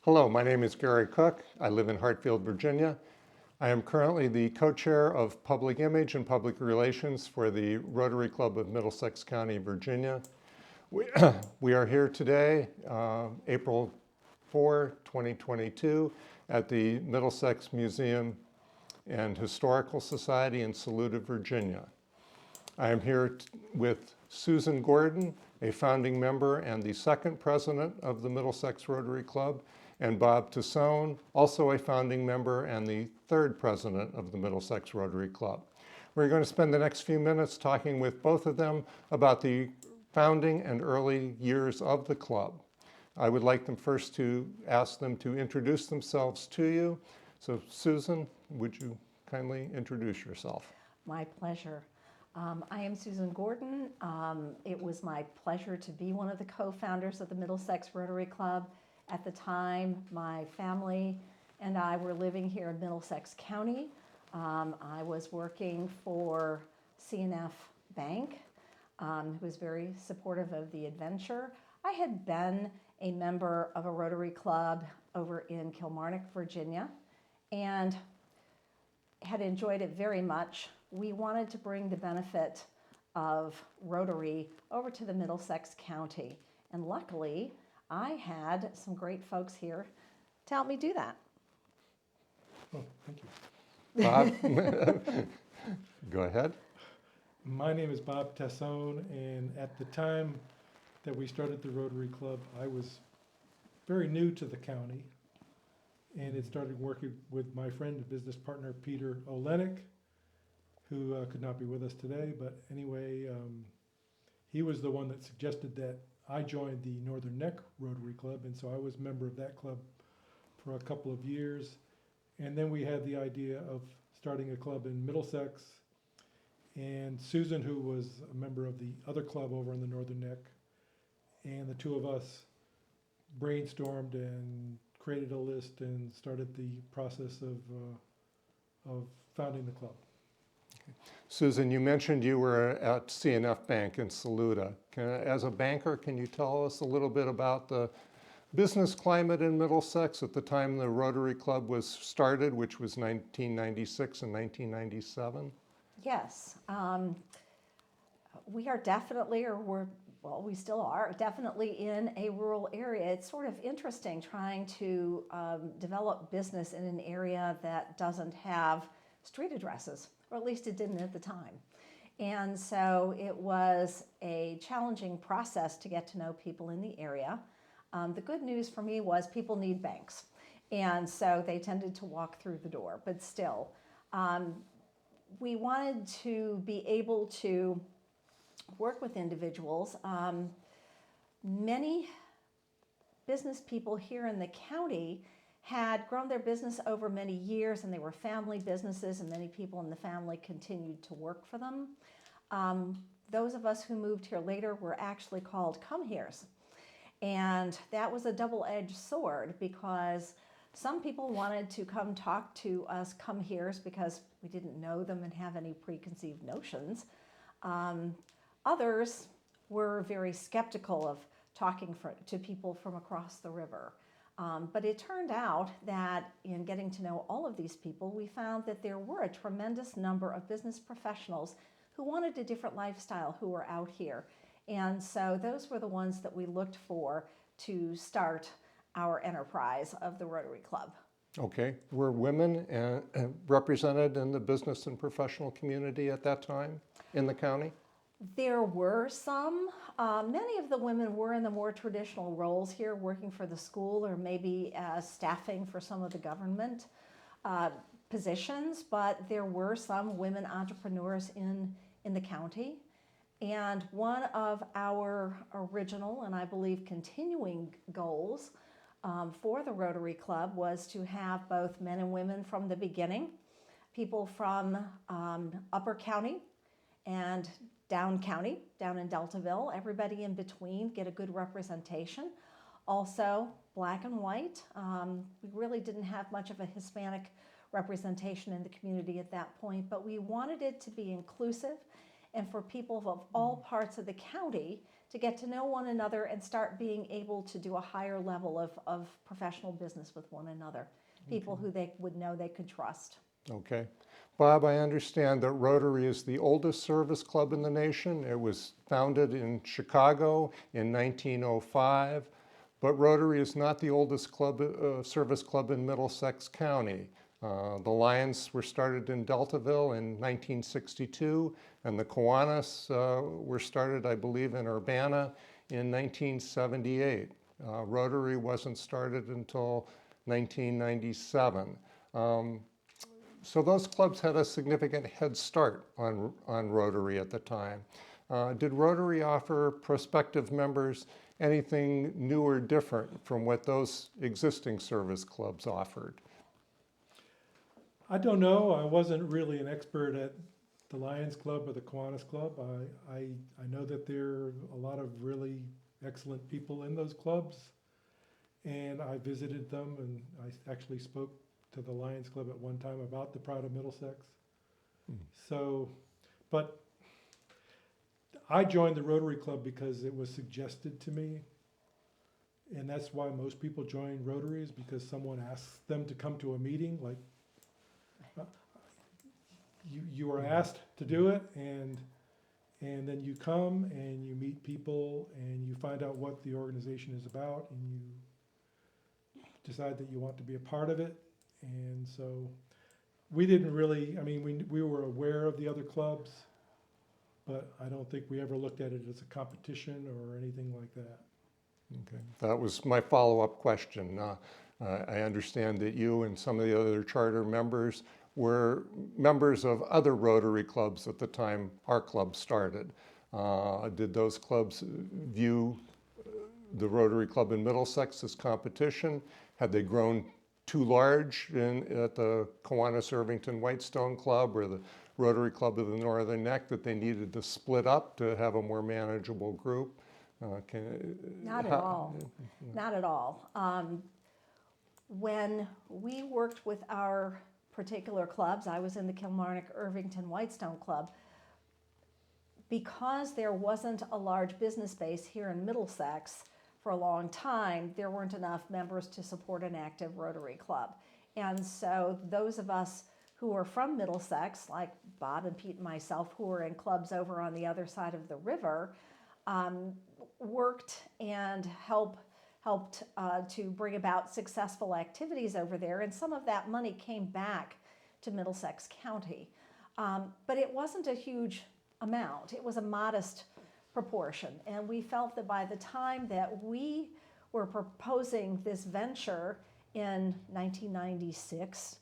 Hello, my name is Gary Cook. I live in Hartfield, Virginia. I am currently the co-chair of Public Image and Public Relations for the Rotary Club of Middlesex County, Virginia. We are here today, April 4, 2022, at the Middlesex Museum and Historical Society in Saluda, Virginia. I am here with Susan Gordon, a founding member and the second president of the Middlesex Rotary Club, and Bob Tassone, also a founding member and the third president of the Middlesex Rotary Club. We're going to spend the next few minutes talking with both of them about the founding and early years of the club. I would like them first to ask them to introduce themselves to you. So Susan, would you kindly introduce yourself? My pleasure. I am Susan Gordon. It was my pleasure to be one of the co-founders of the Middlesex Rotary Club. At the time, my family and I were living here in Middlesex County. I was working for C&F Bank, who was very supportive of the adventure. I had been a member of a Rotary Club over in Kilmarnock, Virginia, and had enjoyed it very much. We wanted to bring the benefit of Rotary over to the Middlesex County, and luckily I had some great folks here to help me do that. Oh, thank you. Bob, go ahead. My name is Bob Tassone, and at the time that we started the Rotary Club, I was very new to the county, and it started working with my friend and business partner, Peter Olenek, who could not be with us today, but anyway, he was the one that suggested that I joined the Northern Neck Rotary Club, and so I was a member of that club for a couple of years. And then we had the idea of starting a club in Middlesex, and Susan, who was a member of the other club over in the Northern Neck, and the two of us brainstormed and created a list and started the process of founding the club. Susan, you mentioned you were at C&F Bank in Saluda. As a banker, can you tell us a little bit about the business climate in Middlesex at the time the Rotary Club was started, which was 1996 and 1997? Yes, we are definitely, we still are, definitely in a rural area. It's sort of interesting trying to develop business in an area that doesn't have street addresses, or at least it didn't at the time. And so it was a challenging process to get to know people in the area. The good news for me was people need banks, and so they tended to walk through the door, but still. We wanted to be able to work with individuals. Many business people here in the county had grown their business over many years, and they were family businesses, and many people in the family continued to work for them. Those of us who moved here later were actually called come-heres. And that was a double-edged sword, because some people wanted to come talk to us come-heres because we didn't know them and have any preconceived notions. Others were very skeptical of talking to people from across the river. But it turned out that in getting to know all of these people, we found that there were a tremendous number of business professionals who wanted a different lifestyle who were out here. And so those were the ones that we looked for to start our enterprise of the Rotary Club. Okay. Were women represented in the business and professional community at that time in the county? There were some. Many of the women were in the more traditional roles here, working for the school or maybe staffing for some of the government positions, but there were some women entrepreneurs in the county. And one of our original, and I believe continuing goals for the Rotary Club was to have both men and women from the beginning, people from Upper County and down county, down in Deltaville, everybody in between get a good representation. Also, black and white. We really didn't have much of a Hispanic representation in the community at that point, but we wanted it to be inclusive and for people of all parts of the county to get to know one another and start being able to do a higher level of professional business with one another. People who they would know they could trust. Okay. Bob, I understand that Rotary is the oldest service club in the nation. It was founded in Chicago in 1905, but Rotary is not the oldest service club in Middlesex County. The Lions were started in Deltaville in 1962, and the Kiwanis were started, I believe, in Urbana in 1978. Rotary wasn't started until 1997. So those clubs had a significant head start on Rotary at the time. Did Rotary offer prospective members anything new or different from what those existing service clubs offered? I don't know. I wasn't really an expert at the Lions Club or the Kiwanis Club. I know that there are a lot of really excellent people in those clubs, and I visited them, and I actually spoke to the Lions Club at one time about the Pride of Middlesex. So, but I joined the Rotary Club because it was suggested to me, and that's why most people join Rotaries, because someone asks them to come to a meeting. Like, you are asked to do it, and then you come and you meet people and you find out what the organization is about, and you decide that you want to be a part of it. And so we didn't really, I mean, we were aware of the other clubs, but I don't think we ever looked at it as a competition or anything like that. Okay. That was my follow-up question. I understand that you and some of the other charter members were members of other Rotary clubs at the time our club started. Did those clubs view the Rotary Club in Middlesex as competition? Had they grown too large at the Kiwanis Irvington Whitestone Club or the Rotary Club of the Northern Neck that they needed to split up to have a more manageable group? Not at all. Not at all. When we worked with our particular clubs, I was in the Kilmarnock Irvington Whitestone Club, because there wasn't a large business base here in Middlesex for a long time, there weren't enough members to support an active Rotary Club. And so those of us who were from Middlesex, like Bob and Pete and myself, who were in clubs over on the other side of the river, worked and helped to bring about successful activities over there, and some of that money came back to Middlesex County. But it wasn't a huge amount. It was a modest proportion, and we felt that by the time that we were proposing this venture in 1996,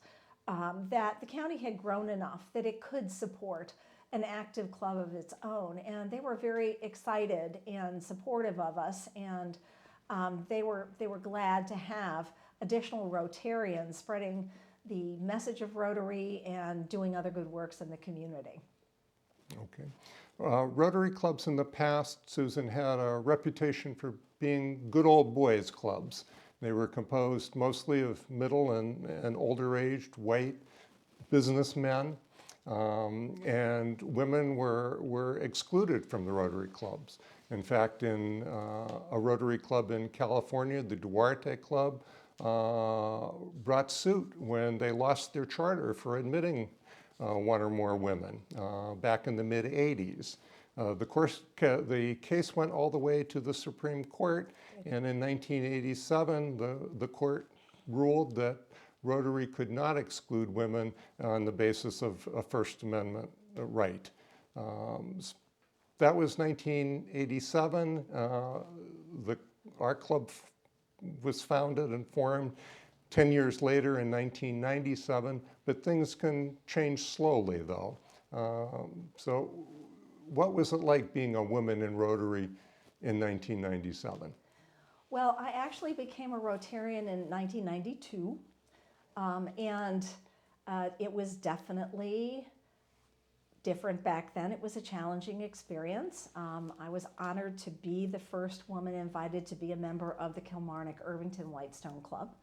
that the county had grown enough that it could support an active club of its own, and they were very excited and supportive of us, and they were glad to have additional Rotarians spreading the message of Rotary and doing other good works in the community. Okay. Rotary clubs in the past, Susan, had a reputation for being good old boys clubs. They were composed mostly of middle and older aged white businessmen, and women were excluded from the Rotary clubs. In fact, in a Rotary club in California, the Duarte Club, brought suit when they lost their charter for admitting one or more women back in the mid-'80s. The case went all the way to the Supreme Court, and in 1987, the court ruled that Rotary could not exclude women on the basis of a First Amendment right. That was 1987. Our club was founded and formed 10 years later in 1997, but things can change slowly, though. So what was it like being a woman in Rotary in 1997? Well, I actually became a Rotarian in 1992, and it was definitely different back then. It was a challenging experience. I was honored to be the first woman invited to be a member of the Kilmarnock Irvington Whitestone Club.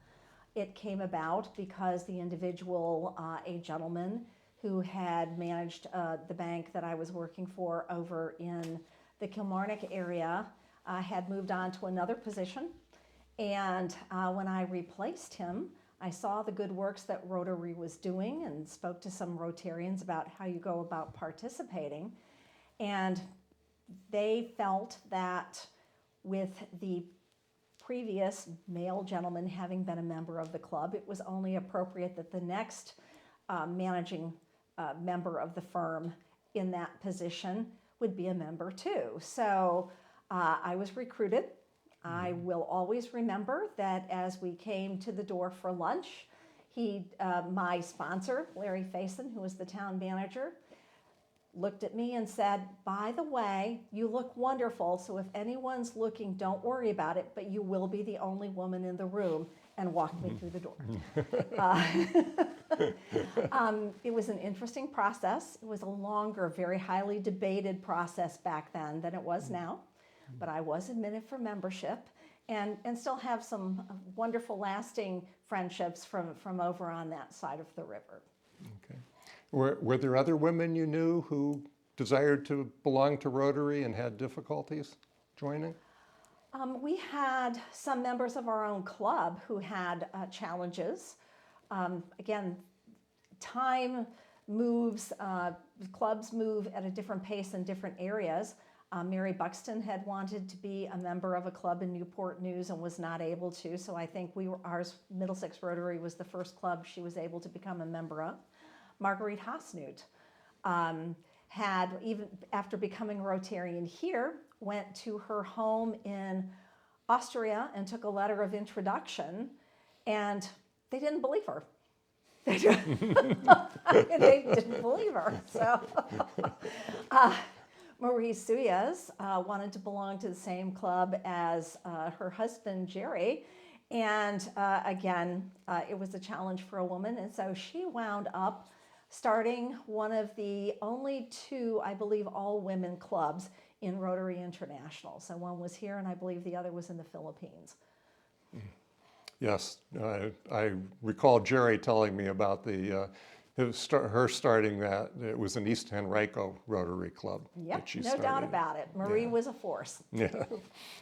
It came about because the individual, a gentleman who had managed the bank that I was working for over in the Kilmarnock area, had moved on to another position. And when I replaced him, I saw the good works that Rotary was doing and spoke to some Rotarians about how you go about participating. And they felt that with the previous male gentleman having been a member of the club, it was only appropriate that the next managing member of the firm in that position would be a member too. So I was recruited. I will always remember that as we came to the door for lunch, my sponsor, Larry Faison, who was the town manager, looked at me and said, "By the way, you look wonderful, so if anyone's looking, don't worry about it, but you will be the only woman in the room," and walked me through the door. It was an interesting process. It was a longer, very highly debated process back then than it was now, but I was admitted for membership and still have some wonderful lasting friendships from over on that side of the river. Okay. Were there other women you knew who desired to belong to Rotary and had difficulties joining? We had some members of our own club who had challenges. Again, time moves, clubs move at a different pace in different areas. Mary Buxton had wanted to be a member of a club in Newport News and was not able to, so I think Middlesex Rotary was the first club she was able to become a member of. Marguerite Hasnut had, even after becoming a Rotarian here, went to her home in Austria and took a letter of introduction, and they didn't believe her. They didn't believe her. So Marie Suyas wanted to belong to the same club as her husband, Jerry. And again, it was a challenge for a woman. And so she wound up starting one of the only two, I believe, all-women clubs in Rotary International. So one was here, and I believe the other was in the Philippines. Yes, I recall Jerry telling me about her starting that. It was an East Henrico Rotary Club. Yep, that she no started. doubt about it. Marie Yeah. was a force. Yeah,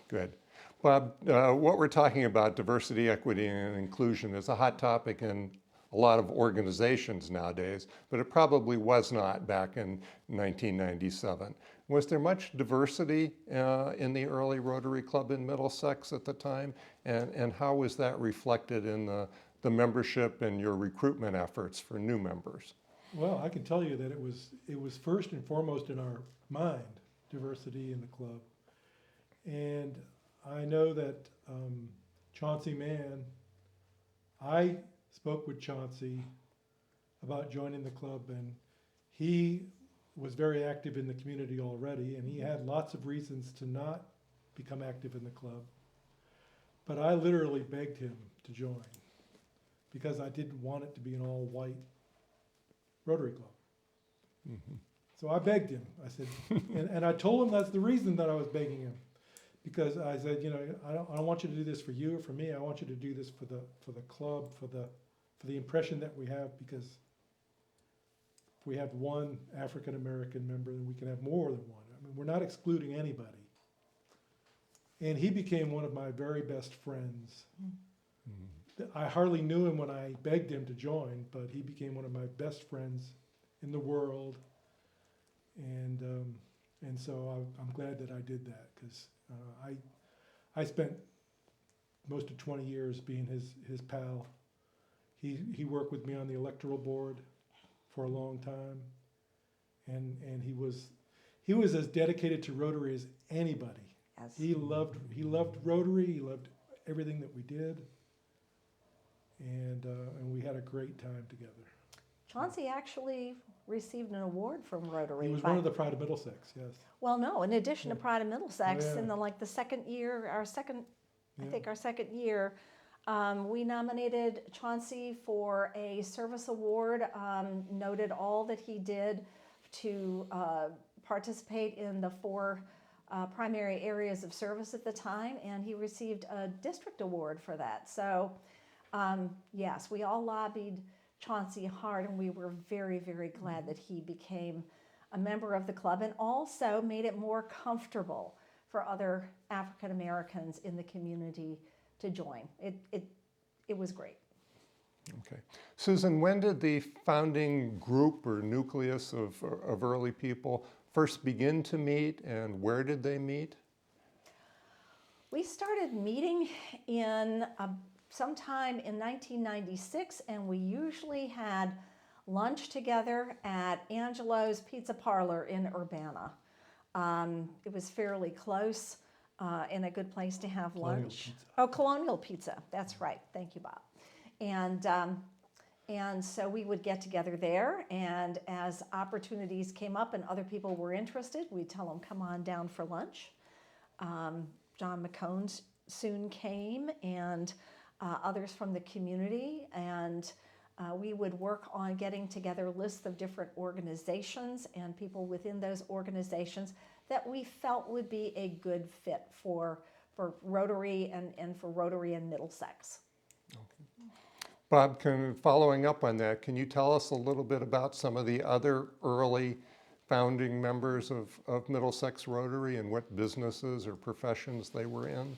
good. Bob, what we're talking about, diversity, equity, and inclusion, is a hot topic in a lot of organizations nowadays, but it probably was not back in 1997. Was there much diversity in the early Rotary Club in Middlesex at the time? And how was that reflected in the membership and your recruitment efforts for new members? Well, I can tell you that it was first and foremost in our mind, diversity in the club. And I know that Chauncey Mann, I spoke with Chauncey about joining the club, and he was very active in the community already, and he had lots of reasons to not become active in the club. But I literally begged him to join because I didn't want it to be an all-white Rotary Club. Mm-hmm. So I begged him. I said, and I told him that's the reason that I was begging him, because I said, you know, I don't want you to do this for you or for me. I want you to do this for the club, for the impression that we have, because if we have one African American member, then we can have more than one. I mean, we're not excluding anybody. And he became one of my very best friends. I hardly knew him when I begged him to join, but he became one of my best friends in the world. And so I'm glad that I did that, because I spent most of 20 years being his pal. He worked with me on the electoral board for a long time, and he was as dedicated to Rotary as anybody. Yes. He loved Rotary. He loved everything that we did, and we had a great time together. Chauncey actually received an award from Rotary. He was one of the Pride of Middlesex, yes. Well, no, in addition to Yeah. Pride of Middlesex, Oh, yeah. in the second year, I Yeah. think our second year, we nominated Chauncey for a service award, noted all that he did to participate in the 4 primary areas of service at the time, and he received a district award for that. So, yes, we all lobbied Chauncey hard, and we were very, very glad that he became a member of the club, and also made it more comfortable for other African Americans in the community to join. It was great. Okay. Susan, when did the founding group or nucleus of early people first begin to meet, and where did they meet? We started meeting in sometime in 1996, and we usually had lunch together at Angelo's Pizza Parlor in Urbana. It was fairly close and a good place to have Colonial lunch. Pizza. Oh, Colonial Pizza. That's right. Thank you, Bob. And so we would get together there, and as opportunities came up and other people were interested, we'd tell them, come on down for lunch. John McCone soon came, and others from the community, and we would work on getting together lists of different organizations and people within those organizations that we felt would be a good fit for Rotary and for Rotary in Middlesex. Bob, following up on that, can you tell us a little bit about some of the other early founding members of Middlesex Rotary and what businesses or professions they were in?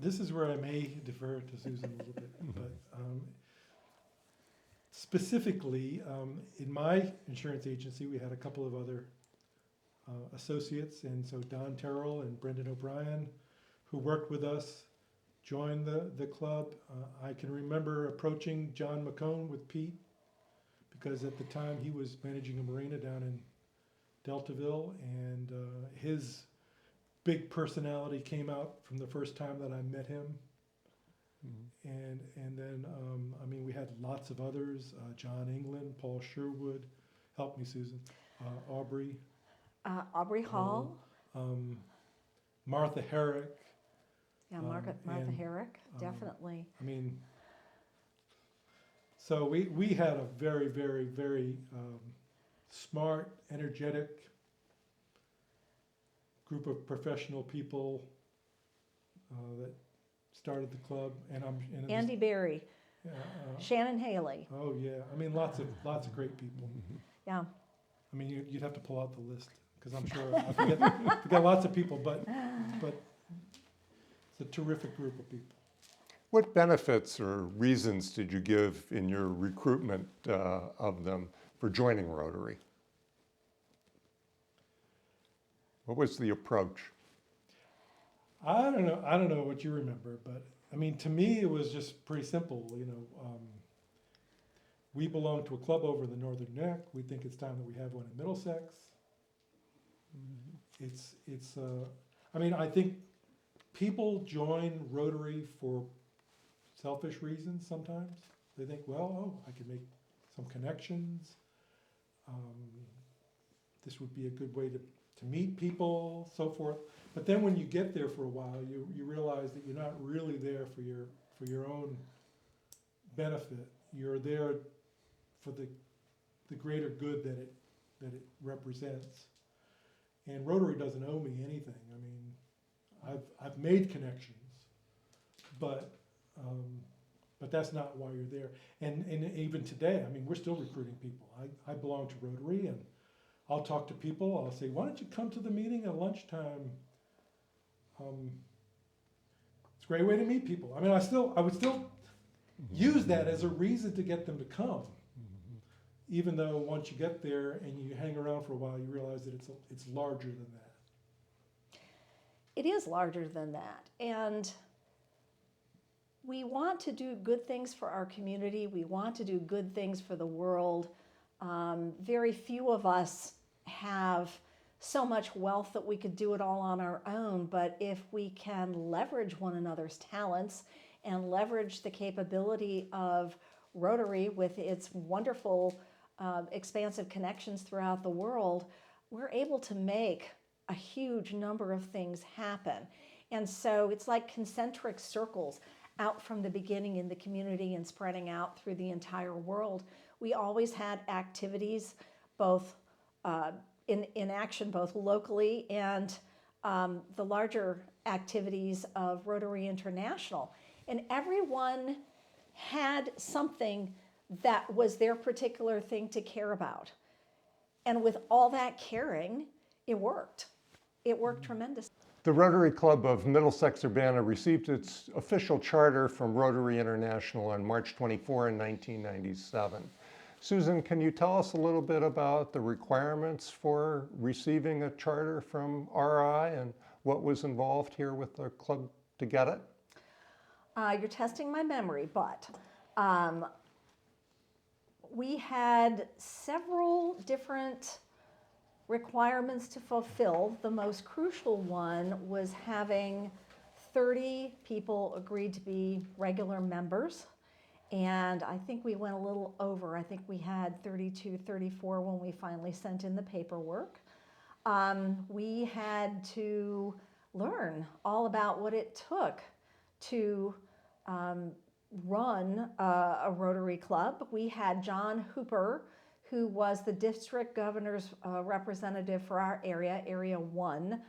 This is where I may defer to Susan a little bit, but specifically, in my insurance agency, we had a couple of other associates, and so Don Terrell and Brendan O'Brien, who worked with us, joined the club. I can remember approaching John McCone with Pete, because at the time he was managing a marina down in Deltaville, and his big personality came out from the first time that I met him. And then, I mean, we had lots of others, John England, Paul Sherwood, help me, Susan, Aubrey Hall. Martha Herrick. Yeah, Martha and, Herrick, definitely. I mean, so we had a very, very, very smart, energetic group of professional people that started the club, and Andy Berry, uh, Shannon Haley. oh yeah, I mean lots of great people. Yeah. I mean you'd have to pull out the list, because I'm sure I forget lots of people, but it's a terrific group of people. What benefits or reasons did you give in your recruitment of them for joining Rotary? What was the approach? I don't know what you remember, but I mean, to me, it was just pretty simple. You know, we belong to a club over the Northern Neck. We think it's time that we have one in Middlesex. I mean, I think people join Rotary for selfish reasons sometimes. They think, well, oh, I can make some connections. This would be a good way to meet people, so forth. But then when you get there for a while, you realize that you're not really there for your own benefit. You're there for the greater good that it represents. And Rotary doesn't owe me anything. I mean, I've made connections, but that's not why you're there. And even today, I mean, we're still recruiting people. I belong to Rotary, and I'll talk to people. I'll say, why don't you come to the meeting at lunchtime? It's a great way to meet people. I mean, I would still use that as a reason to get them to come, even though once you get there and you hang around for a while, you realize that it's larger than that. It is larger than that, and we want to do good things for our community. We want to do good things for the world. Very few of us have so much wealth that we could do it all on our own, but if we can leverage one another's talents and leverage the capability of Rotary with its wonderful expansive connections throughout the world, we're able to make a huge number of things happen. And so it's like concentric circles out from the beginning in the community and spreading out through the entire world. We always had activities both in action both locally and the larger activities of Rotary International. And everyone had something that was their particular thing to care about. And with all that caring, it worked. it worked tremendously. The Rotary Club of Middlesex Urbana received its official charter from Rotary International on March 24 in 1997. Susan, can you tell us a little bit about the requirements for receiving a charter from RI and what was involved here with the club to get it? You're testing my memory, but we had several different requirements to fulfill. The most crucial one was having 30 people agreed to be regular members. And I think we went a little over. I think we had 32, 34 when we finally sent in the paperwork. We had to learn all about what it took to run a Rotary Club. We had John Hooper, who was the district governor's representative for our area, Area 1,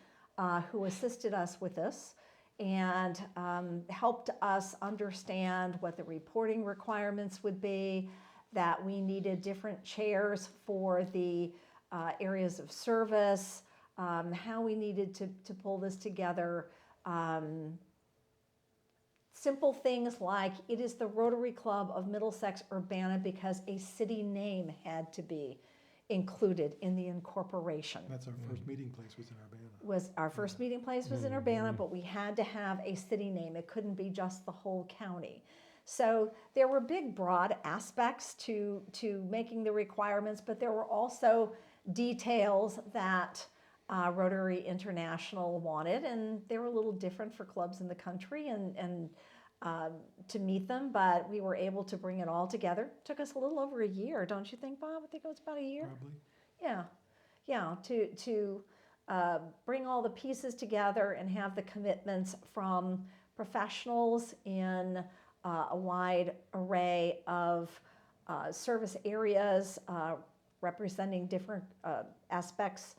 who assisted us with this and helped us understand what the reporting requirements would be, that we needed different chairs for the areas of service, how we needed to pull this together. Simple things like it is the Rotary Club of Middlesex Urbana because a city name had to be included in the incorporation. That's our first meeting place was in Urbana. Our first meeting place was in Urbana, but we had to have a city name. It couldn't be just the whole county. So there were big, broad aspects to making the requirements, but there were also details that Rotary International wanted, and they were a little different for clubs in the country and to meet them, but we were able to bring it all together. Took us a little over a year, don't you think, Bob? I think it was about a year. Probably. Yeah, to bring all the pieces together and have the commitments from professionals in a wide array of service areas representing different aspects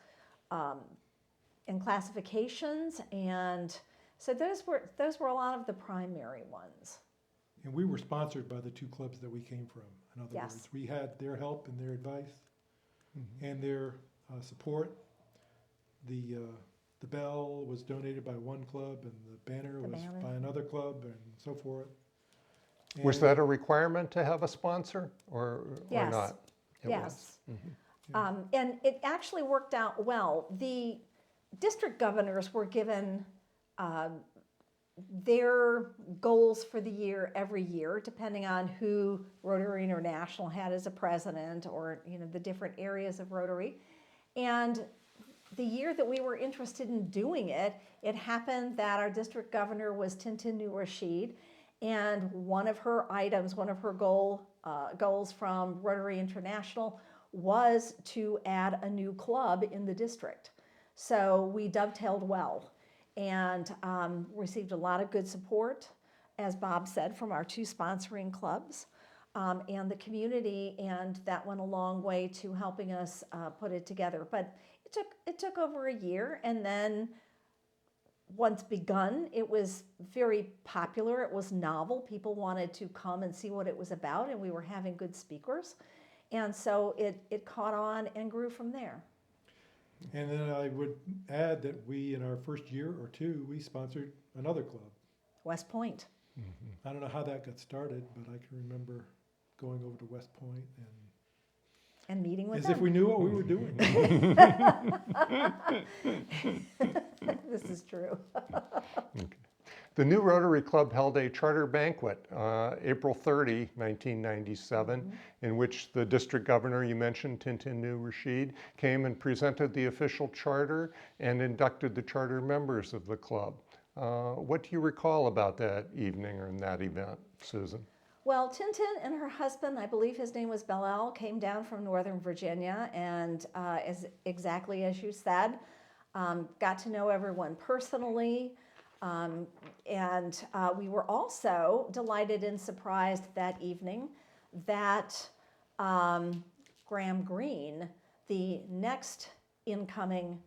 and classifications, and so those were a lot of the primary ones. And we were sponsored by the two clubs that we came from. In other Yes. words, we had their help and their advice and their support. The bell was donated by one club, and the banner was by another club, and so forth. And Was that a requirement to have a sponsor or Yes. not? It Yes. was. And it actually worked out well. The district governors were given their goals for the year every year, depending on who Rotary International had as a president, or the different areas of Rotary. And the year that we were interested in doing it, it happened that our district governor was Tintin New Rashid, and one of her goals from Rotary International was to add a new club in the district. So we dovetailed well and received a lot of good support, as Bob said, from our two sponsoring clubs and the community, and that went a long way to helping us put it together. But it took over a year, and then once begun, it was very popular. It was novel. People wanted to come and see what it was about, and we were having good speakers. And so it caught on and grew from there. And then I would add that we, in our first year or two, we sponsored another club. West Point. I don't know how that got started, but I can remember going over to West Point And meeting with as them. if we knew what we were doing. This is true. The new Rotary Club held a charter banquet April 30, 1997, in which the district governor, you mentioned, Tintin New Rashid, came and presented the official charter and inducted the charter members of the club. What do you recall about that evening or in that event, Susan? Well, Tintin and her husband, I believe his name was Bellel, came down from Northern Virginia, and exactly as you said, got to know everyone personally. And we were also delighted and surprised that evening that Graham Greene, the next incoming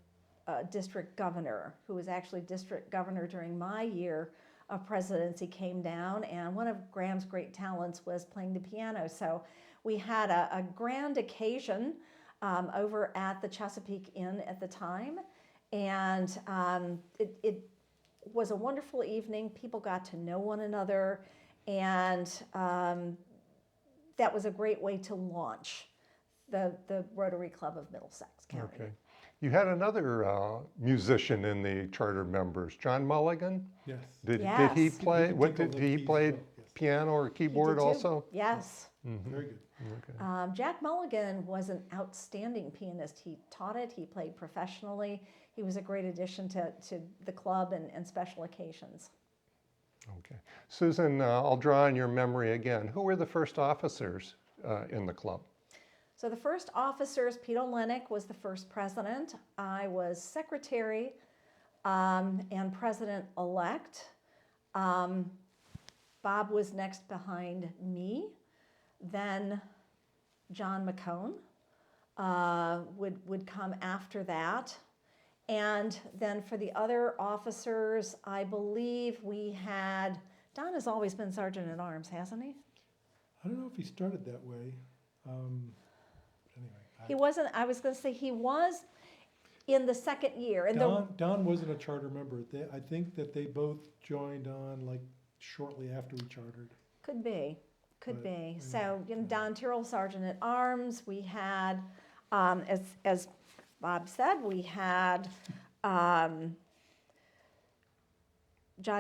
district governor, who was actually district governor during my year of presidency, came down, and one of Graham's great talents was playing the piano. So we had a grand occasion over at the Chesapeake Inn at the time. And it was a wonderful evening. People got to know one another, and that was a great way to launch the Rotary Club of Middlesex County. Okay. You had another musician in the charter members, John Mulligan. Yes. Did Yes. he play? He What tinkled did the he keys play? as well, yes. Piano or He did keyboard too. also? Yes. Very good. Okay. Jack Mulligan was an outstanding pianist. He taught it, he played professionally. He was a great addition to the club and special occasions. Okay. Susan, I'll draw on your memory again. Who were the first officers in the club? So the first officers, Pete Olenek was the first president. I was secretary and president-elect. Bob was next behind me. Then John McCone would come after that. And then for the other officers, I believe we had, Don has always been sergeant at arms, hasn't he? I don't know if he started that way. Anyway, He wasn't, I was going to say he was in the second year. In Don wasn't a charter member. I think that they both joined on like shortly after we chartered. Could be, could But, be. So, Don Tyrrell, sergeant at arms. We had, as Bob said, we had John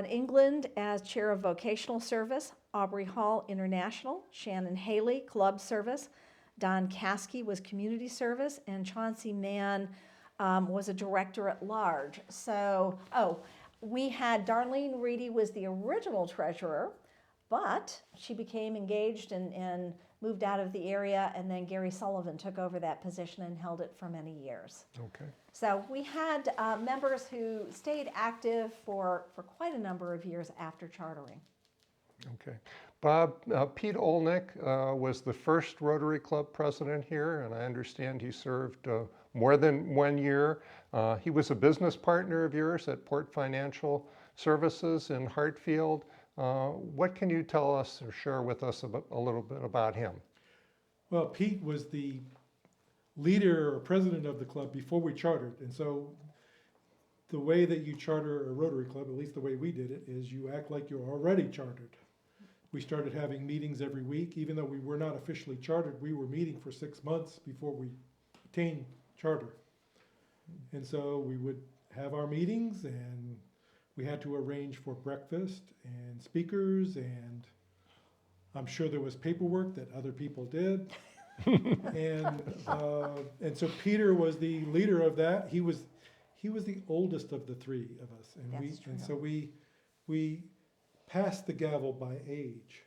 England as chair of vocational service, Aubrey Hall International, Shannon Haley club service, Don Caskey was community service, and Chauncey Mann was a director at large. So, we had Darlene Reedy was the original treasurer, but she became engaged and moved out of the area, and then Gary Sullivan took over that position and held it for many years. Okay. So we had members who stayed active for quite a number of years after chartering. Okay. Bob, Pete Olnick was the first Rotary Club president here, and I understand he served more than 1 year. He was a business partner of yours at Port Financial Services in Hartfield. What can you tell us or share with us a little bit about him? Well, Pete was the leader or president of the club before we chartered. And so the way that you charter a Rotary Club, at least the way we did it, is you act like you're already chartered. We started having meetings every week. Even though we were not officially chartered, we were meeting for 6 months before we attained charter. And so we would have our meetings, and we had to arrange for breakfast and speakers, and I'm sure there was paperwork that other people did. And so Peter was the leader of that. He was the oldest of the three of us, and so we passed the gavel by age.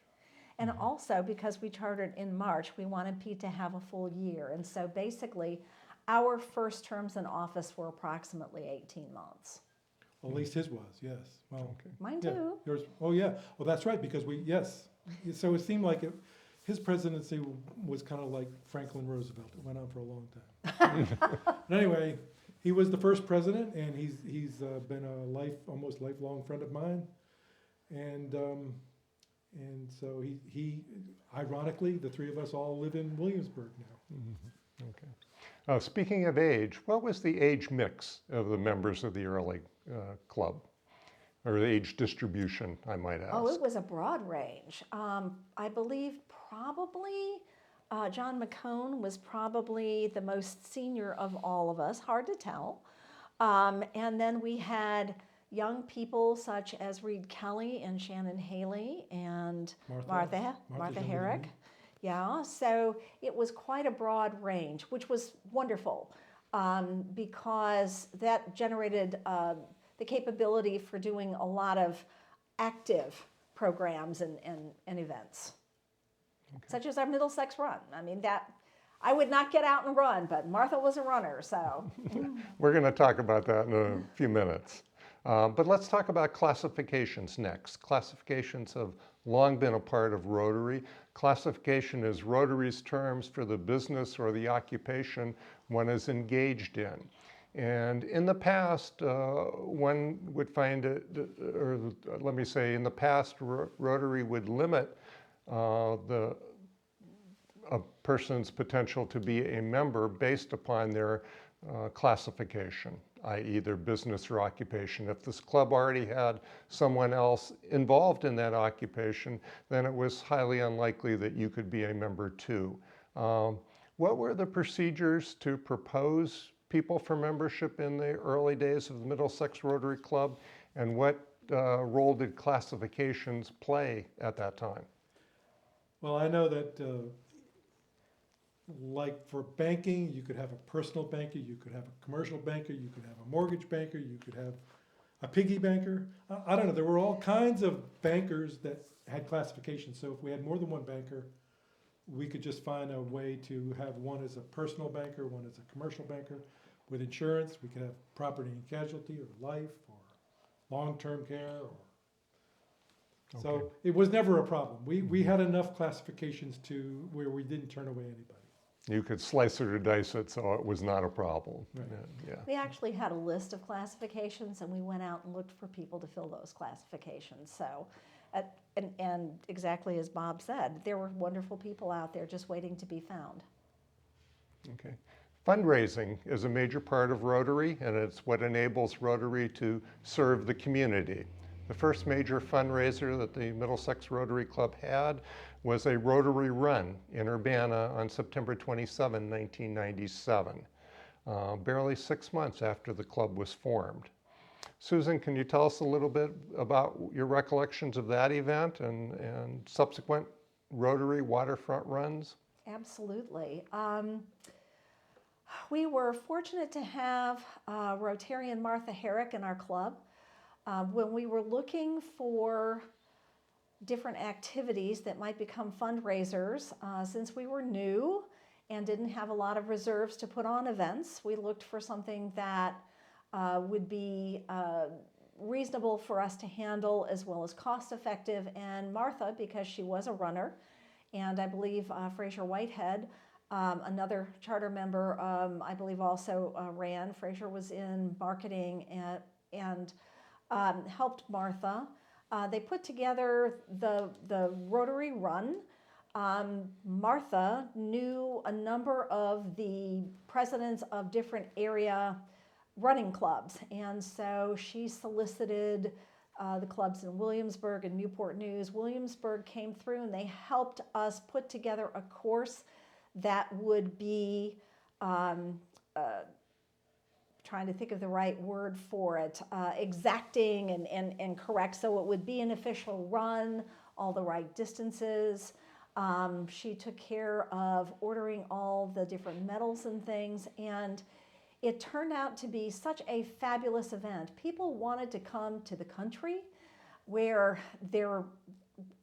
And also, because we chartered in March, we wanted Pete to have a full year. And so basically, our first terms in office were approximately 18 months. Well, at least his was, yes. Well, Okay. Mine yeah, too. yours. Oh, yeah. Well, that's right, because yes. So it seemed like his presidency was kind of like Franklin Roosevelt. It went on for a long time. But anyway, he was the first president, and he's been a almost lifelong friend of mine. And so he ironically, the three of us all live in Williamsburg now. Mm-hmm. Okay. Speaking of age, what was the age mix of the members of the early club? Or the age distribution, I might ask. Oh, it was a broad range. I believe probably John McCone was probably the most senior of all of us, hard to tell. And then we had young people such as Reed Kelly and Shannon Haley and Martha Herrick. Yeah, so it was quite a broad range, which was wonderful because that generated the capability for doing a lot of active programs and events, such as our Middlesex Run. I mean, that I would not get out and run, but Martha was a runner, so. We're going to talk about that in a few minutes. But let's talk about classifications next. Classifications have long been a part of Rotary. Classification is Rotary's terms for the business or the occupation one is engaged in. And in the past, one would find it, or let me say, in the past, Rotary would limit a person's potential to be a member based upon their classification, i.e. their business or occupation. If this club already had someone else involved in that occupation, then it was highly unlikely that you could be a member too. What were the procedures to propose people for membership in the early days of the Middlesex Rotary Club, and what role did classifications play at that time? Well, I know that, like for banking, you could have a personal banker, you could have a commercial banker, you could have a mortgage banker, you could have a piggy banker. I don't know, there were all kinds of bankers that had classifications. So if we had more than one banker, we could just find a way to have one as a personal banker, one as a commercial banker. With insurance, we could have property and casualty, or life, or long-term care, or so Okay. it was never a problem. We had enough classifications to where we didn't turn away anybody. You could slice it or dice it, so it was not a problem. Right. Yeah. We actually had a list of classifications, and we went out and looked for people to fill those classifications. So, and exactly as Bob said, there were wonderful people out there just waiting to be found. Okay. Fundraising is a major part of Rotary, and it's what enables Rotary to serve the community. The first major fundraiser that the Middlesex Rotary Club had was a Rotary Run in Urbana on September 27, 1997, barely 6 months after the club was formed. Susan, can you tell us a little bit about your recollections of that event and subsequent Rotary waterfront runs? Absolutely. We were fortunate to have Rotarian Martha Herrick in our club. When we were looking for different activities that might become fundraisers, since we were new and didn't have a lot of reserves to put on events, we looked for something that would be reasonable for us to handle as well as cost effective. And Martha, because she was a runner, and I believe Fraser Whitehead, another charter member, I believe also ran. Fraser was in marketing and helped Martha. They put together the Rotary Run. Martha knew a number of the presidents of different area running clubs, and so she solicited the clubs in Williamsburg and Newport News. Williamsburg came through and they helped us put together a course that would be trying to think of the right word for it, exacting and correct. So it would be an official run, all the right distances. She took care of ordering all the different medals and things, and it turned out to be such a fabulous event. People wanted to come to the country where there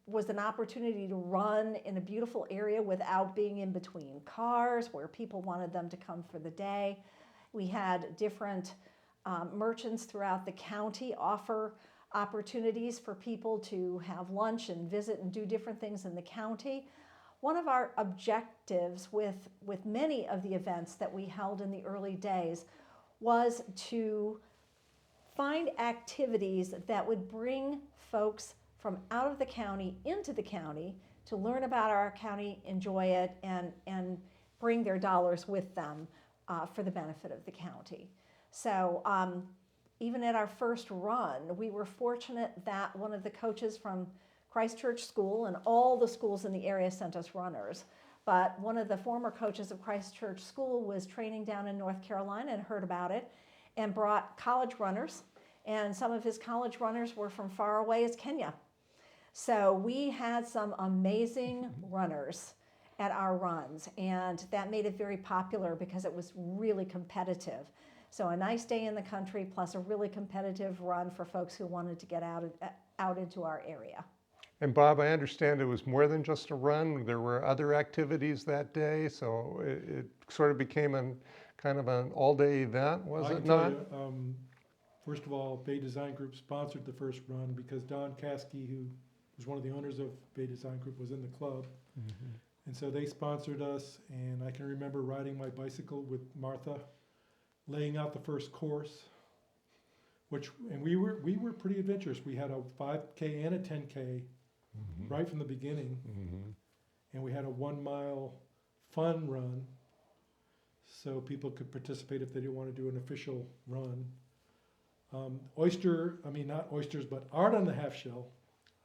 was an opportunity to run in a beautiful area without being in between cars, where people wanted them to come for the day. We had different merchants throughout the county offer opportunities for people to have lunch and visit and do different things in the county. One of our objectives with many of the events that we held in the early days was to find activities that would bring folks from out of the county into the county to learn about our county, enjoy it, and bring their dollars with them for the benefit of the county. So even at our first run, we were fortunate that one of the coaches from Christchurch School, and all the schools in the area sent us runners, but one of the former coaches of Christchurch School was training down in North Carolina and heard about it and brought college runners, and some of his college runners were from far away as Kenya. So we had some amazing runners at our runs, and that made it very popular because it was really competitive. So a nice day in the country plus a really competitive run for folks who wanted to get out into our area. And Bob, I understand it was more than just a run. There were other activities that day, so it sort of became kind of an all-day event, was I it can tell not? you, first of all, Bay Design Group sponsored the first run because Don Caskey, who was one of the owners of Bay Design Group, was in the club. Mm-hmm. And so they sponsored us, and I can remember riding my bicycle with Martha, laying out the first course, and we were pretty adventurous. We had a 5K and a 10K Mm-hmm. right from the beginning, Mm-hmm. and we had a 1 mile fun run. so people could participate if they didn't want to do an official run. Not oysters, but art on the half shell.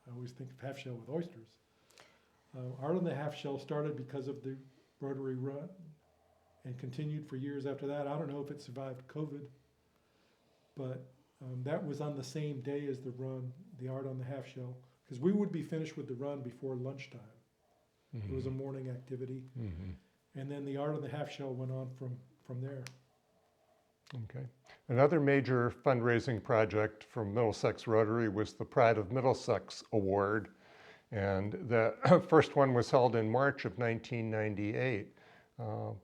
I always think of half shell with oysters. Art on the half shell started because of the Rotary run and continued for years after that. I don't know if it survived COVID, but that was on the same day as the run, the art on the half shell, because we would be finished with the run before lunchtime. It was a morning activity. And then the art on the half shell went on from there. Okay. Another major fundraising project from Middlesex Rotary was the Pride of Middlesex Award. And the first one was held in March of 1998.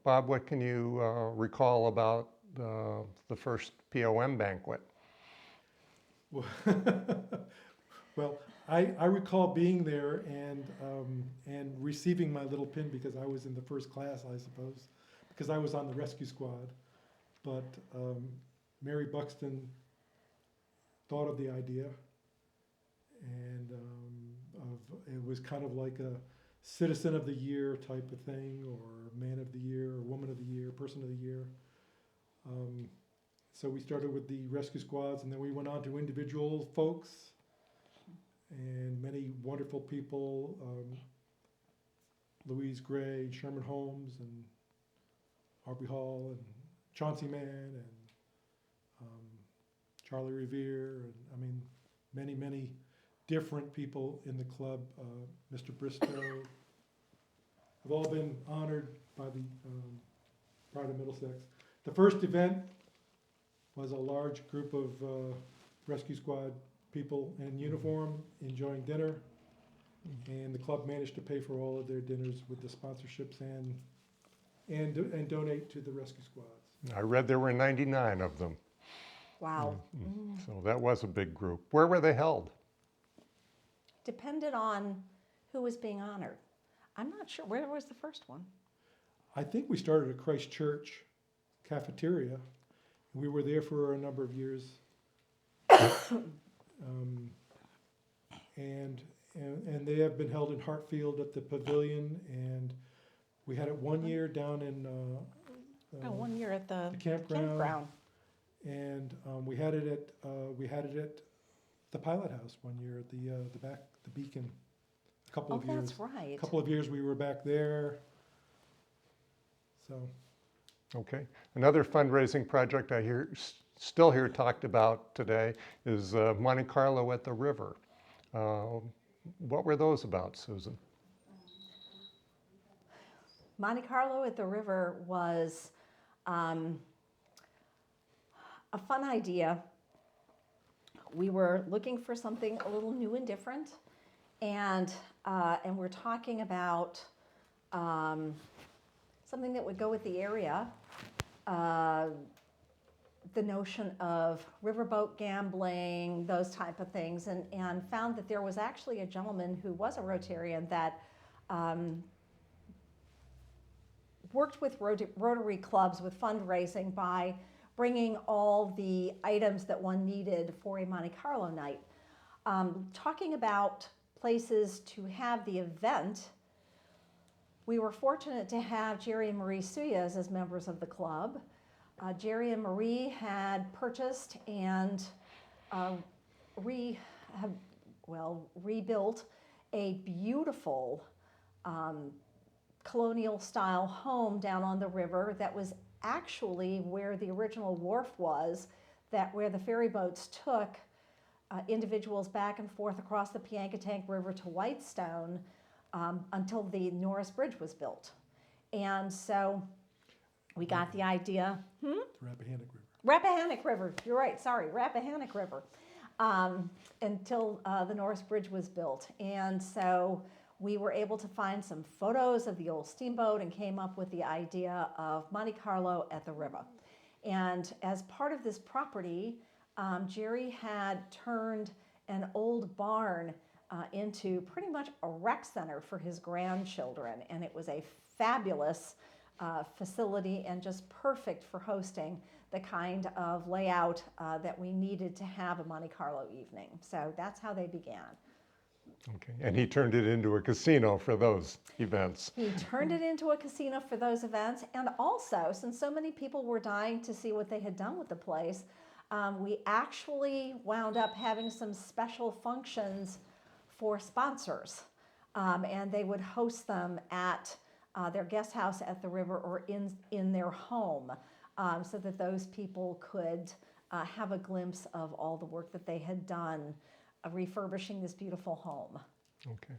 Bob, what can you recall about the first POM banquet? Well, I recall being there and receiving my little pin because I was in the first class, I suppose, because I was on the rescue squad. But Mary Buxton thought of the idea, and it was kind of like a Citizen of the Year type of thing, or Man of the Year, or Woman of the Year, Person of the Year. So we started with the rescue squads, and then we went on to individual folks, and many wonderful people, Louise Gray, Sherman Holmes, and Aubrey Hall, and Chauncey Mann, and Charlie Revere, and many, many different people in the club. Mr. Bristow have all been honored by the Pride of Middlesex. The first event was a large group of rescue squad people in uniform enjoying dinner, and the club managed to pay for all of their dinners with the sponsorships and donate to the rescue squads. I read there were 99 of them. Wow. So that was a big group. Where were they held? Depended on who was being honored. I'm not sure. Where was the first one? I think we started at Christ Church cafeteria. We were there for a number of years. And they have been held in Hartfield at the Pavilion, and we had it one year down in 1 year at the the campground. campground. And we had it at the Pilot House 1 year at the Beacon. A couple Oh, of years. that's right. A couple of years we were back there. So Okay. Another fundraising project I still hear talked about today is Monte Carlo at the river. What were those about, Susan? Monte Carlo at the river was a fun idea. We were looking for something a little new and different, and we're talking about something that would go with the area. The notion of riverboat gambling, those type of things, and found that there was actually a gentleman who was a Rotarian that worked with Rotary clubs with fundraising by bringing all the items that one needed for a Monte Carlo night. Talking about places to have the event, we were fortunate to have Jerry and Marie Suyas as members of the club. Jerry and Marie had purchased and rebuilt a beautiful colonial style home down on the river that was actually where the original wharf was, where the ferry boats took individuals back and forth across the Piankatank River to Whitestone until the Norris Bridge was built. And so we got the idea. the Rappahannock River. Rappahannock River, you're right, sorry, Rappahannock River, until the Norris Bridge was built. And so we were able to find some photos of the old steamboat and came up with the idea of Monte Carlo at the river. And as part of this property, Jerry had turned an old barn into pretty much a rec center for his grandchildren. And it was a fabulous facility and just perfect for hosting the kind of layout that we needed to have a Monte Carlo evening. So that's how they began. Okay. And he turned it into a casino for those events. He turned it into a casino for those events. And also, since so many people were dying to see what they had done with the place, we actually wound up having some special functions for sponsors. And they would host them at their guest house at the river or in their home, so that those people could have a glimpse of all the work that they had done refurbishing this beautiful home. Okay.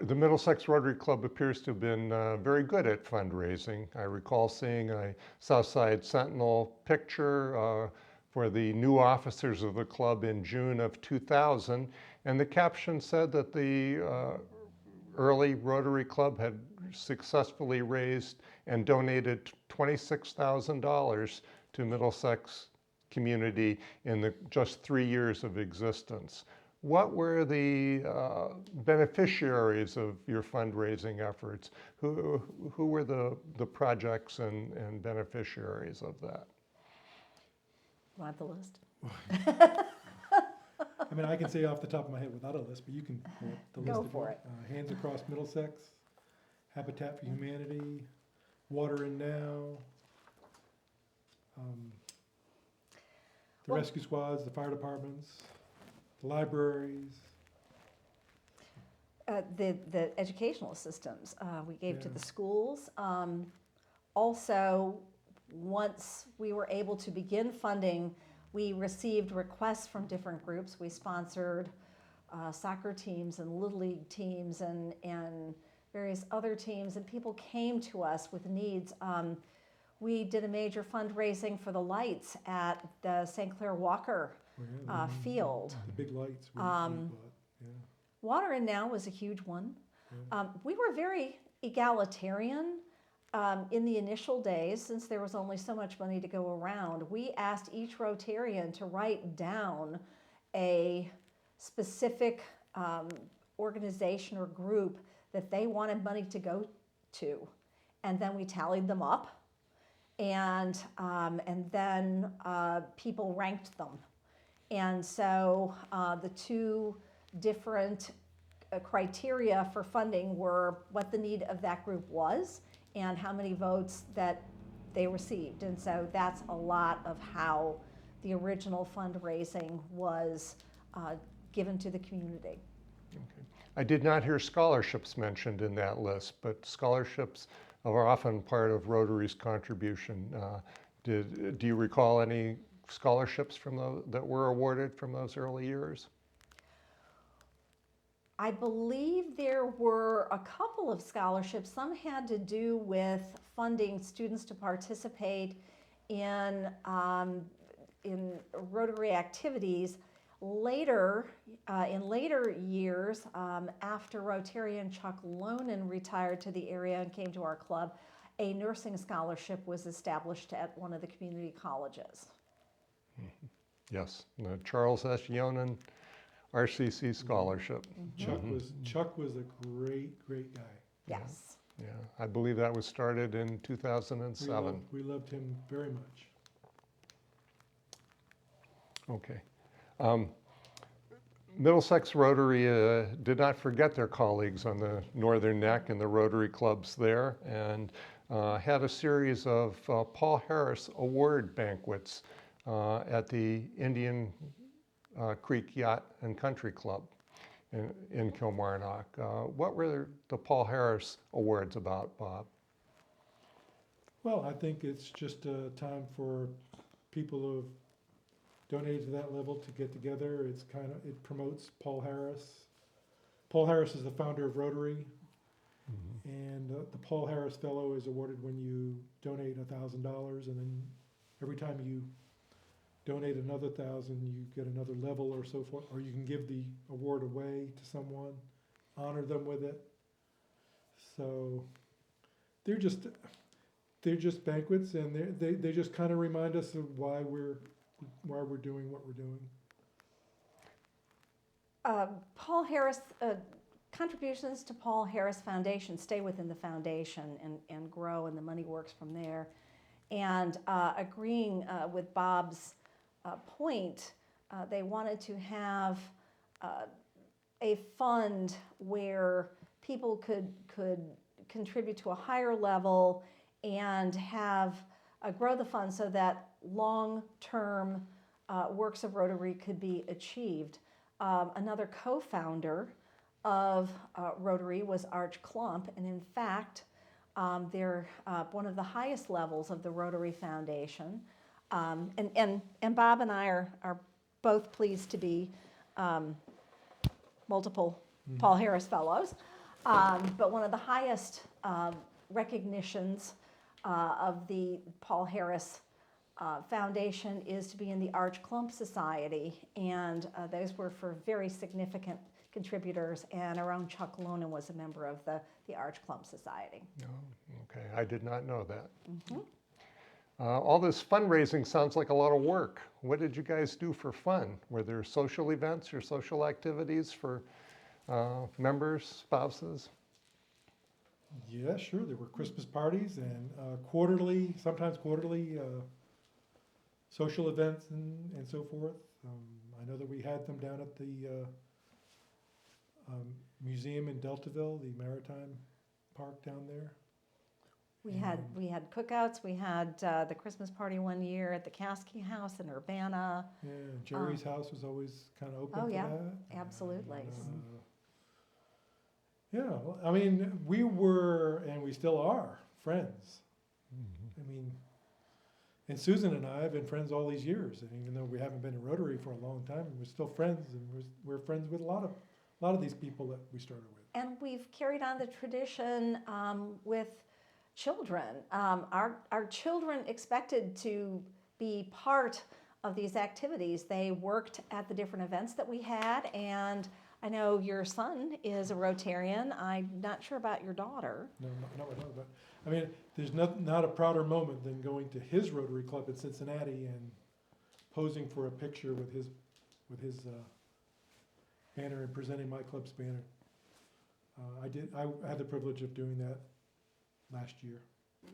The Middlesex Rotary Club appears to have been very good at fundraising. I recall seeing a Southside Sentinel picture for the new officers of the club in June of 2000, and the caption said that the early Rotary Club had successfully raised and donated $26,000 to Middlesex community in the just 3 years of existence. What were the beneficiaries of your fundraising efforts? Who were the projects and beneficiaries of that? Want the list? I mean, I can say off the top of my head without a list, but you can pull up the list. Go if you for want. it. Hands Across Middlesex, Habitat for Humanity, Water in Now, the Well- rescue squads, the fire departments, the libraries. The educational systems we gave to Yeah. the schools. Also, once we were able to begin funding, we received requests from different groups. We sponsored soccer teams and Little League teams and various other teams, and people came to us with needs. We did a major fundraising for the lights at the St. Clair Walker field. The big lights. We Um, bought, yeah. Water and Now was a huge one. We were very egalitarian in the initial days, since there was only so much money to go around. We asked each Rotarian to write down a specific organization or group that they wanted money to go to, and then we tallied them up, and then people ranked them. And so the two different criteria for funding were what the need of that group was and how many votes that they received. And so that's a lot of how the original fundraising was given to the community. Okay. I did not hear scholarships mentioned in that list, but scholarships are often part of Rotary's contribution. Do you recall any scholarships from that were awarded from those early years? I believe there were a couple of scholarships. Some had to do with funding students to participate in Rotary activities. Later, in later years, after Rotarian Chuck Lonan retired to the area and came to our club, a nursing scholarship was established at one of the community colleges. Yes, the Charles S. Yonan RCC scholarship. Chuck was a great guy. Yes. Yeah, I believe that was started in 2007. We loved him very much. Okay. Middlesex Rotary did not forget their colleagues on the Northern Neck and the Rotary clubs there, and had a series of Paul Harris Award banquets at the Indian Creek Yacht and Country Club in Kilmarnock. What were the Paul Harris Awards about, Bob? Well, I think it's just a time for people who have donated to that level to get together. It promotes Paul Harris. Paul Harris is the founder of Rotary, and the Paul Harris Fellow is awarded when you donate $1,000, and then every time you donate another 1,000, you get another level or so forth, or you can give the award away to someone, honor them with it. So they're just banquets, and they just kind of remind us of why we're doing what we're doing. Paul Harris, contributions to Paul Harris Foundation stay within the foundation and grow, and the money works from there. And agreeing with Bob's point, they wanted to have a fund where people could contribute to a higher level and have grow the fund so that long-term works of Rotary could be achieved. Another co-founder of Rotary was Arch Klump, and in fact, they're one of the highest levels of the Rotary Foundation. And Bob and I are both pleased to be multiple Paul Harris Fellows, but one of the highest recognitions of the Paul Harris Foundation is to be in the Arch Klump Society, and those were for very significant contributors, and our own Chuck Lonan was a member of the Arch Klump Society. Oh, okay, I did not know that. All this fundraising sounds like a lot of work. What did you guys do for fun? Were there social events or social activities for members, spouses? Yeah, sure. There were Christmas parties and sometimes quarterly social events and so forth. I know that we had them down at the museum in Deltaville, the Maritime Park down there. We had cookouts. We had the Christmas party one year at the Caskey House in Urbana. Yeah, Jerry's house was always kind of open Oh for yeah, that. absolutely. Yeah, well, I mean, we were, and we still are, friends. I mean, and Susan and I have been friends all these years, and even though we haven't been in Rotary for a long time, we're still friends, and we're friends with a lot of these people that we started with. And we've carried on the tradition with children. Our children expected to be part of these activities. They worked at the different events that we had, and I know your son is a Rotarian. I'm not sure about your daughter. No, not with her, but I mean, there's not a prouder moment than going to his Rotary Club in Cincinnati and posing for a picture with his banner and presenting my club's banner. I had the privilege of doing that last year.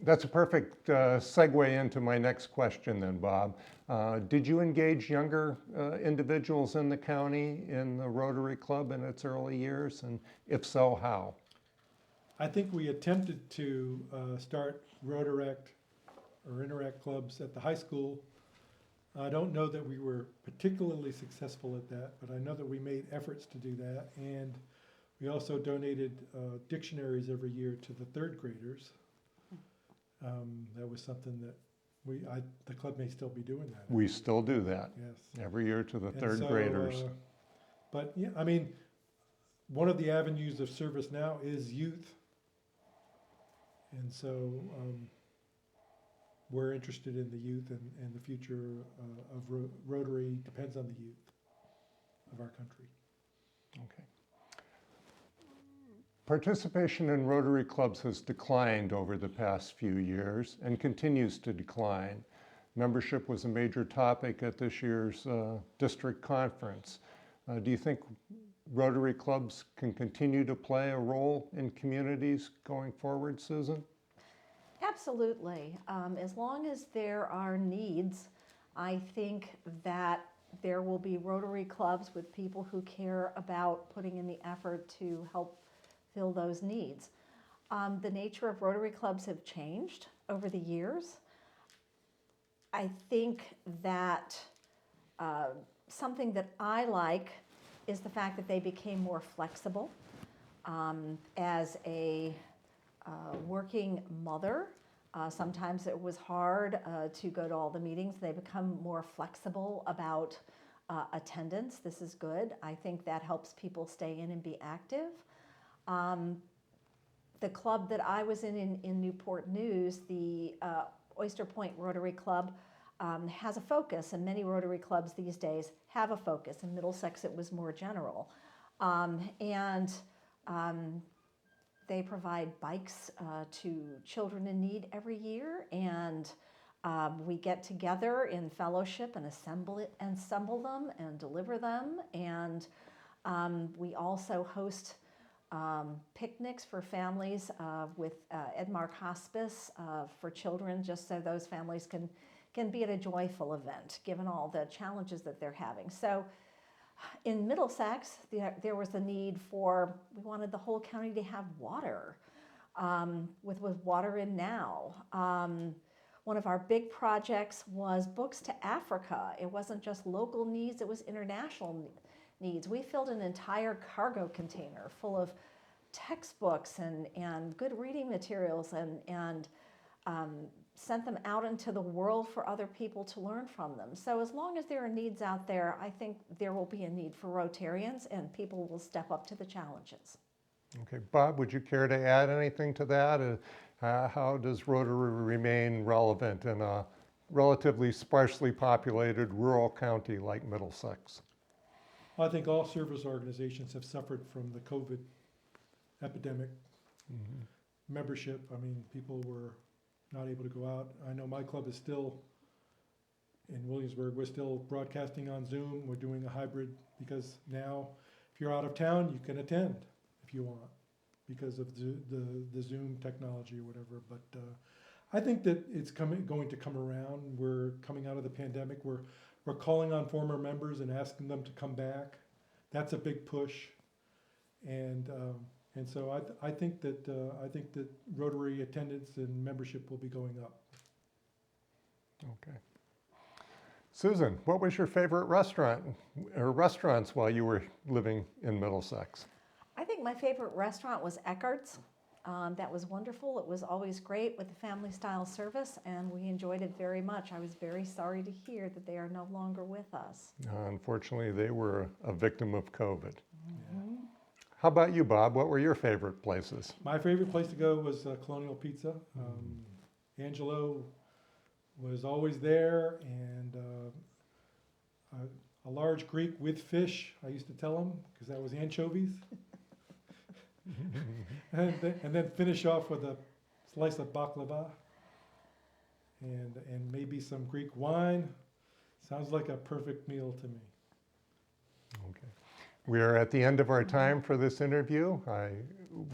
That's a perfect segue into my next question then, Bob. Did you engage younger individuals in the county in the Rotary Club in its early years? And if so, how? I think we attempted to start Rotaract or Interact clubs at the high school. I don't know that we were particularly successful at that, but I know that we made efforts to do that. And we also donated dictionaries every year to the third graders. That was something that the club may still be doing that. We still do that. Yes. Every year to the And third so, graders. But yeah, I mean, one of the avenues of service now is youth. And so we're interested in the youth, and the future of Rotary depends on the youth of our country. Okay. Participation in Rotary clubs has declined over the past few years and continues to decline. Membership was a major topic at this year's district conference. Do you think Rotary clubs can continue to play a role in communities going forward, Susan? Absolutely. As long as there are needs, I think that there will be Rotary clubs with people who care about putting in the effort to help fill those needs. The nature of Rotary clubs have changed over the years. I think that something that I like is the fact that they became more flexible. As a working mother, sometimes it was hard to go to all the meetings. They become more flexible about attendance. This is good. I think that helps people stay in and be active. The club that I was in Newport News, the Oyster Point Rotary Club, has a focus, and many Rotary clubs these days have a focus. In Middlesex, it was more general. They provide bikes to children in need every year, and we get together in fellowship and assemble them and deliver them. And we also host picnics for families with Edmark Hospice for children, just so those families can be at a joyful event, given all the challenges that they're having. So In Middlesex, there was the need for, we wanted the whole county to have water, with water in now. One of our big projects was Books to Africa. It wasn't just local needs, it was international needs. We filled an entire cargo container full of textbooks and good reading materials and sent them out into the world for other people to learn from them. So as long as there are needs out there, I think there will be a need for Rotarians and people will step up to the challenges. Okay, Bob, would you care to add anything to that? How does Rotary remain relevant in a relatively sparsely populated rural county like Middlesex? I think all service organizations have suffered from the COVID epidemic. Membership, I mean, people were not able to go out. I know my club is still in Williamsburg. We're still broadcasting on Zoom. We're doing a hybrid because now if you're out of town, you can attend if you want because of the Zoom technology or whatever. But I think that it's going to come around. We're coming out of the pandemic. We're calling on former members and asking them to come back. That's a big push. And so I think that Rotary attendance and membership will be going up. Okay. Susan, what was your favorite restaurant or restaurants while you were living in Middlesex? I think my favorite restaurant was Eckart's. That was wonderful. It was always great with the family style service and we enjoyed it very much. I was very sorry to hear that they are no longer with us. Unfortunately, they were a victim of COVID. Mm-hmm. How about you, Bob? What were your favorite places? My favorite place to go was Colonial Pizza. Angelo was always there, and a large Greek with fish, I used to tell him, because that was anchovies. and then finish off with a slice of baklava and maybe some Greek wine. Sounds like a perfect meal to me. Okay. We are at the end of our time for this interview. I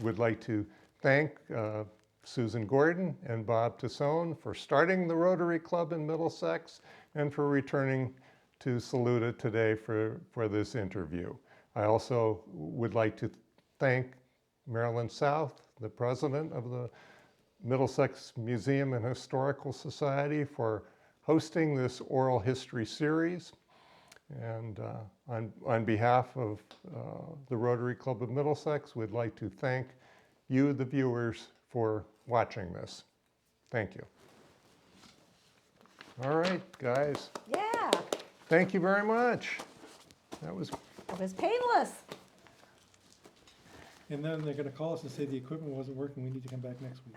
would like to thank Susan Gordon and Bob Tassone for starting the Rotary Club in Middlesex and for returning to Saluda today for this interview. I also would like to thank Marilyn South, the president of the Middlesex Museum and Historical Society, for hosting this oral history series. And on behalf of the Rotary Club of Middlesex, we'd like to thank you, the viewers, for watching this. Thank you. All right, guys. Yeah, Thank you very much. That was it was painless. And then they're going to call us and say the equipment wasn't working. We need to come back next week.